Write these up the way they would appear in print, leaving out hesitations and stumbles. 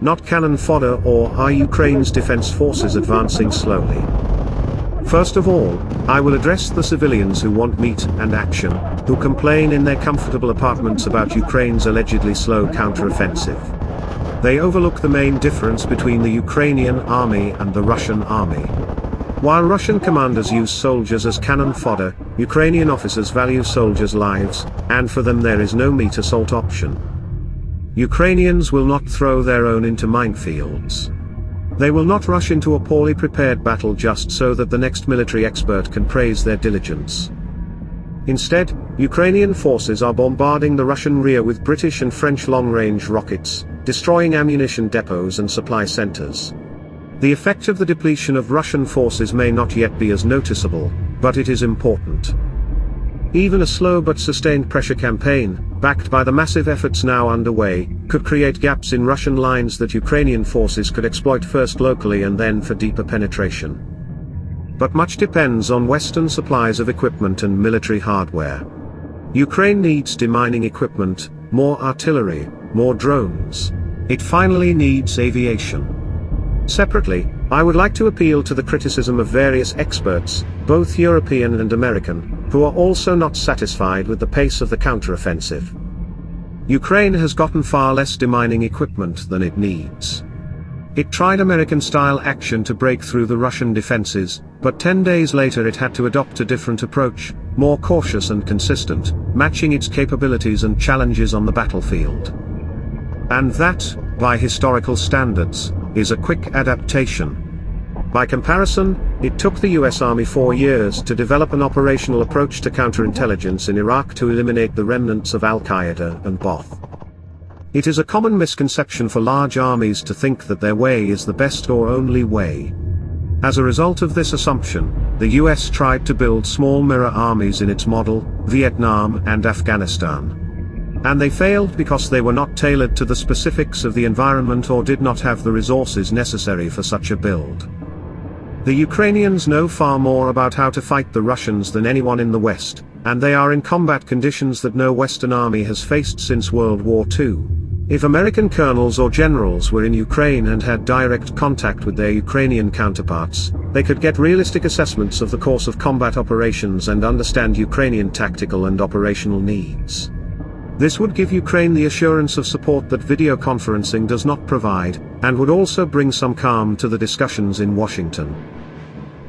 not cannon fodder, or are Ukraine's defense forces advancing slowly? First of all, I will address the civilians who want meat and action, who complain in their comfortable apartments about Ukraine's allegedly slow counteroffensive. They overlook the main difference between the Ukrainian army and the Russian army. While Russian commanders use soldiers as cannon fodder, Ukrainian officers value soldiers' lives, and for them there is no meat assault option. Ukrainians will not throw their own into minefields. They will not rush into a poorly prepared battle just so that the next military expert can praise their diligence. Instead, Ukrainian forces are bombarding the Russian rear with British and French long-range rockets, destroying ammunition depots and supply centers. The effect of the depletion of Russian forces may not yet be as noticeable, but it is important. Even a slow but sustained pressure campaign, backed by the massive efforts now underway, could create gaps in Russian lines that Ukrainian forces could exploit first locally and then for deeper penetration. But much depends on Western supplies of equipment and military hardware. Ukraine needs demining equipment, more artillery, more drones. It finally needs aviation. Separately, I would like to appeal to the criticism of various experts, both European and American, who are also not satisfied with the pace of the counteroffensive. Ukraine has gotten far less demining equipment than it needs. It tried American-style action to break through the Russian defenses, but 10 days later it had to adopt a different approach, more cautious and consistent, matching its capabilities and challenges on the battlefield. And that, by historical standards, is a quick adaptation. By comparison, it took the US Army 4 years to develop an operational approach to counterintelligence in Iraq to eliminate the remnants of Al-Qaeda and Ba'ath. It is a common misconception for large armies to think that their way is the best or only way. As a result of this assumption, the US tried to build small mirror armies in its model, Vietnam and Afghanistan. And they failed because they were not tailored to the specifics of the environment or did not have the resources necessary for such a build. The Ukrainians know far more about how to fight the Russians than anyone in the West, and they are in combat conditions that no Western army has faced since World War II. If American colonels or generals were in Ukraine and had direct contact with their Ukrainian counterparts, they could get realistic assessments of the course of combat operations and understand Ukrainian tactical and operational needs. This would give Ukraine the assurance of support that video conferencing does not provide, and would also bring some calm to the discussions in Washington.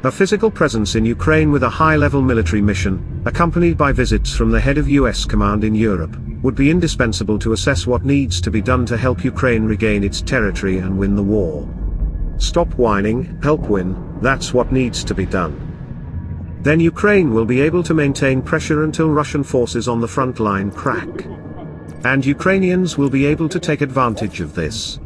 A physical presence in Ukraine with a high-level military mission, accompanied by visits from the head of US command in Europe, would be indispensable to assess what needs to be done to help Ukraine regain its territory and win the war. Stop whining, help win, that's what needs to be done. Then Ukraine will be able to maintain pressure until Russian forces on the front line crack. And Ukrainians will be able to take advantage of this.